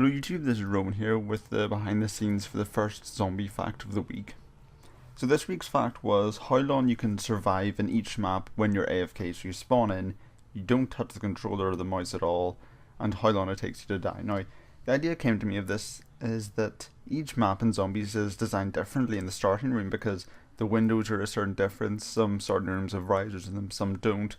Hello YouTube, this is Roman here with the behind the scenes for the first zombie fact of the week. So this week's fact was how long you can survive in each map when you're AFK. So you spawn in, you don't touch the controller or the mouse at all, and how long it takes you to die. Now, the idea came to me of this is that each map in Zombies is designed differently in the starting room because the windows are a certain difference. Some starting rooms have risers in them, some don't.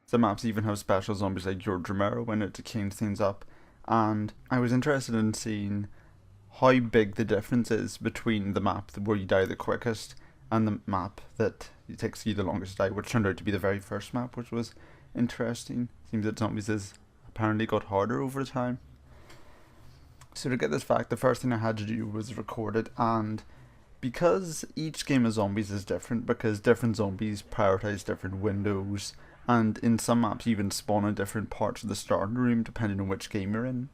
Some maps even have special zombies like George Romero in it to change things up. And I was interested in seeing how big the difference is between the map where you die the quickest and the map that it takes you the longest to die, which turned out to be the very first map, which was interesting. Seems that Zombies has apparently got harder over time. So to get this fact, the first thing I had to do was record it, and because each game of Zombies is different, because different zombies prioritize different windows, and in some maps you even spawn in different parts of the starting room depending on which game you're in.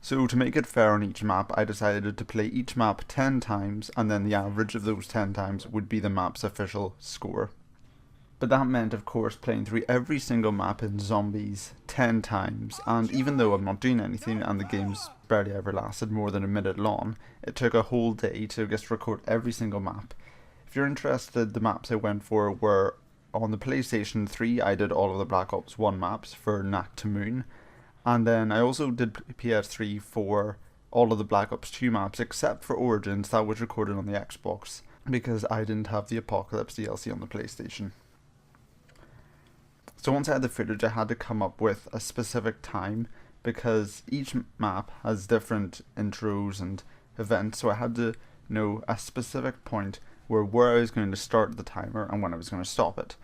So to make it fair on each map, I decided to play each map 10 times, and then the average of those 10 times would be the map's official score. But that meant, of course, playing through every single map in Zombies 10 times, and even though I'm not doing anything and the game's barely ever lasted more than a minute long, it took a whole day to just record every single map. If you're interested, the maps I went for were on the PlayStation 3, I did all of the Black Ops 1 maps for Knack to Moon, and then I also did PS3 for all of the Black Ops 2 maps except for Origins. That was recorded on the Xbox because I didn't have the Apocalypse DLC on the PlayStation. So once I had the footage, I had to come up with a specific time because each map has different intros and events, so I had to know a specific point where I was going to start the timer and when I was going to stop it.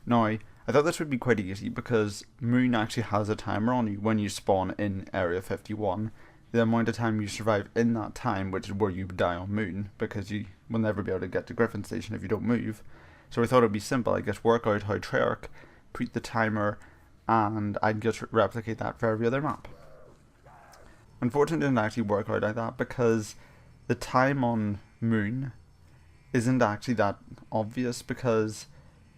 Now, I thought this would be quite easy because Moon actually has a timer on you when you spawn in Area 51. The amount of time you survive in that time, which is where you die on Moon, because you will never be able to get to Griffin Station if you don't move. So I thought it would be simple. I guess work out how Treyarch put the timer and I'd just replicate that for every other map. Unfortunately, it didn't actually work out like that because the time on Moon isn't actually that obvious because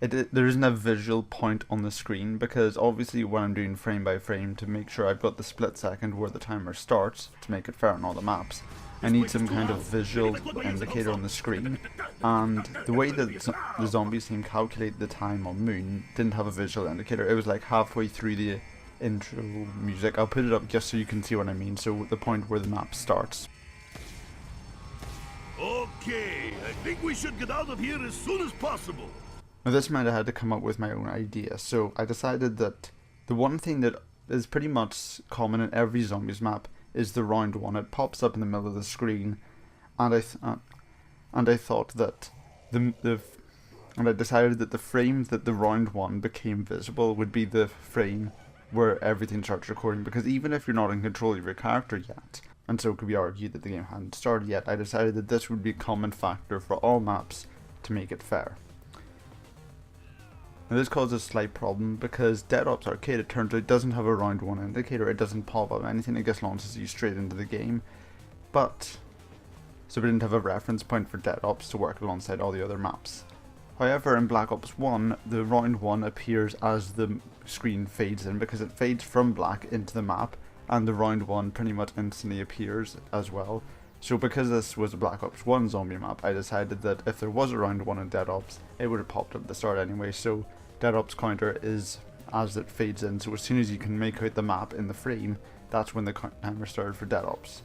there isn't a visual point on the screen, because obviously when I'm doing frame by frame to make sure I've got the split second where the timer starts to make it fair on all the maps, I need some kind of visual indicator on the screen, and the way that the Zombies team calculated the time on Moon didn't have a visual indicator. It was like halfway through the intro music. I'll put it up just so you can see what I mean, so the point where the map starts. Okay, I think we should get out of here as soon as possible. Now this meant I had to come up with my own idea, so I decided that the one thing that is pretty much common in every Zombies map is the round one. It pops up in the middle of the screen, and I thought that I decided that the frame that the round one became visible would be the frame where everything starts recording, because even if you're not in control of your character yet, and so it could be argued that the game hadn't started yet, I decided that this would be a common factor for all maps to make it fair. Now this caused a slight problem because Dead Ops Arcade, it turns out, doesn't have a round one indicator. It doesn't pop up anything, it just launches you straight into the game. So we didn't have a reference point for Dead Ops to work alongside all the other maps. However, in Black Ops 1, the round one appears as the screen fades in because it fades from black into the map, and the round one pretty much instantly appears as well. So because this was a Black Ops 1 zombie map, I decided that if there was a round one in Dead Ops, it would have popped up at the start anyway. So Dead Ops counter is as it fades in, so as soon as you can make out the map in the frame, that's when the timer started for Dead Ops.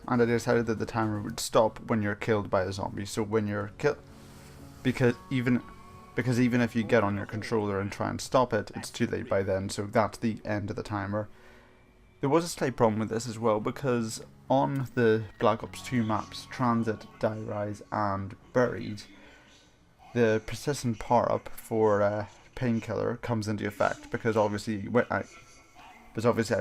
And I decided that the timer would stop when you're killed by a zombie. So when you're killed, because even if you get on your controller and try and stop it, it's too late by then, so that's the end of the timer. There was a slight problem with this as well, because on the Black Ops 2 maps, Transit, Die Rise and Buried, the persistent power up for Painkiller comes into effect, because obviously I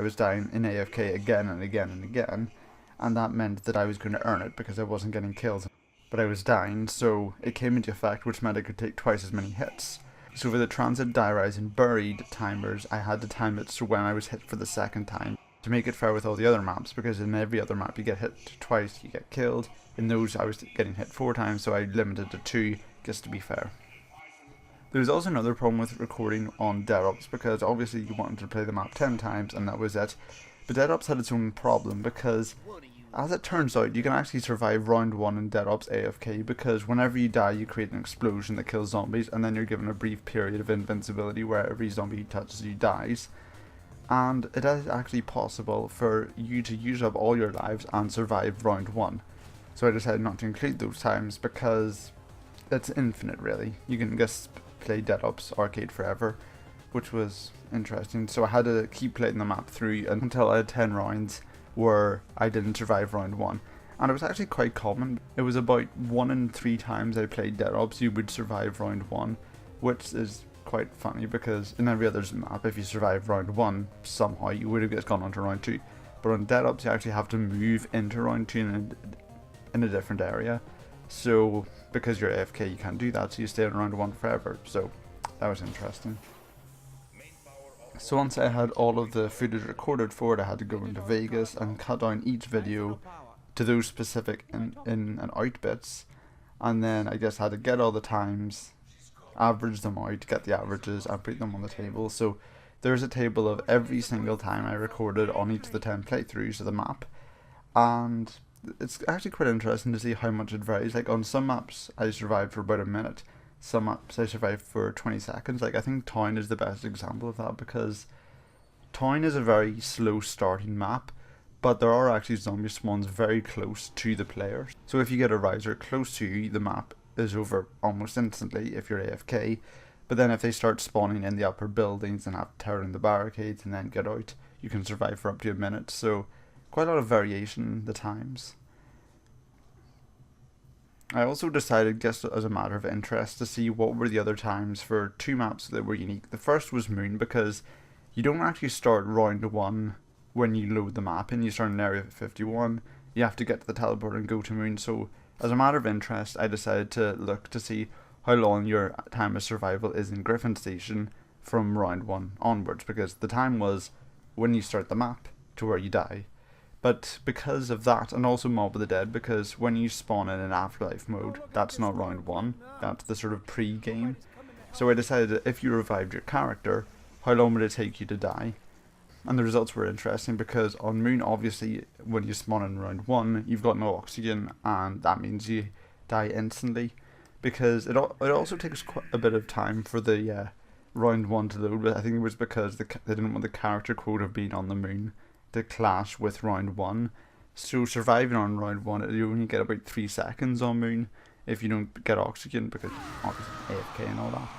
was dying in AFK again and again and again, and that meant that I was going to earn it because I wasn't getting kills, but I was dying, so it came into effect, which meant I could take twice as many hits. So for the Transit, Die Rise and Buried timers, I had to time it so when I was hit for the second time, to make it fair with all the other maps, because in every other map you get hit twice, you get killed. In those I was getting hit 4 times, so I limited to 2 just to be fair. There's also another problem with recording on Dead Ops, because obviously you wanted to play the map 10 times and that was it. But Dead Ops had its own problem because, as it turns out, you can actually survive round 1 in Dead Ops AFK, because whenever you die you create an explosion that kills zombies, and then you're given a brief period of invincibility where every zombie who touches you dies. And it is actually possible for you to use up all your lives and survive round 1. So I decided not to include those times because it's infinite really. You can just play Dead Ops Arcade forever, which was interesting. So I had to keep playing the map through until I had 10 rounds where I didn't survive round 1. And it was actually quite common. It was about 1 in 3 times I played Dead Ops you would survive round 1, which is quite funny because in every other map, if you survive round 1, somehow you would have just gone on to round 2. But on Dead Ops you actually have to move into round 2 in a different area. So because you're AFK you can't do that, so you stay in round 1 forever. So that was interesting. So once I had all of the footage recorded for it, I had to go into Vegas and cut down each video to those specific in and out bits, and then I just had to get all the times, average them out, get the averages and put them on the table. So there's a table of every single time I recorded on each of the 10 playthroughs of the map, and it's actually quite interesting to see how much it varies. Like on some maps I survived for about a minute, some maps I survived for 20 seconds. Like I think Town is the best example of that, because Town is a very slow starting map, but there are actually zombie spawns very close to the player. So if you get a riser close to you, the map is over almost instantly if you're AFK. But then if they start spawning in the upper buildings and have to tear down the barricades and then get out, you can survive for up to a minute. So quite a lot of variation in the times. I also decided, just as a matter of interest, to see what were the other times for 2 maps that were unique. The first was Moon, because you don't actually start round 1 when you load the map and you start in Area 51. You have to get to the teleport and go to Moon. So as a matter of interest, I decided to look to see how long your time of survival is in Griffin Station from round 1 onwards, because the time was when you start the map to where you die. But because of that, and also Mob of the Dead, because when you spawn in an Afterlife mode, that's not round 1, that's the sort of pre-game. So I decided that if you revived your character, how long would it take you to die? And the results were interesting, because on Moon, obviously, when you spawn in round 1, you've got no oxygen, and that means you die instantly. Because it also takes quite a bit of time for the round 1 to load, but I think it was because they didn't want the character quota being on the Moon to clash with round 1. So surviving on round 1, you only get about 3 seconds on Moon if you don't get oxygen, because obviously AFK and all that.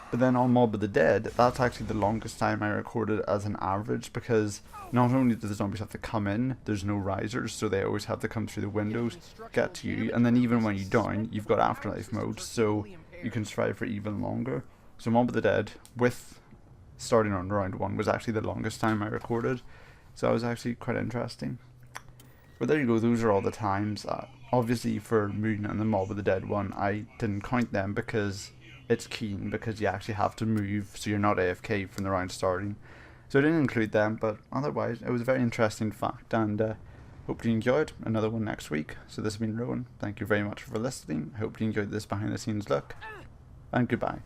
But then on Mob of the Dead, that's actually the longest time I recorded as an average, because not only do the zombies have to come in, there's no risers, so they always have to come through the windows, get to you, and then even when you down, you've got Afterlife mode, so you can survive for even longer. So Mob of the Dead, with starting on round 1, was actually the longest time I recorded. So that was actually quite interesting. But there you go, those are all the times. Obviously for Moon and the Mob of the Dead one, I didn't count them because it's keen, because you actually have to move so you're not AFK from the round starting. So I didn't include them, but otherwise it was a very interesting fact, and hope you enjoyed. Another one next week. So this has been Rowan. Thank you very much for listening. I hope you enjoyed this behind the scenes look, and goodbye.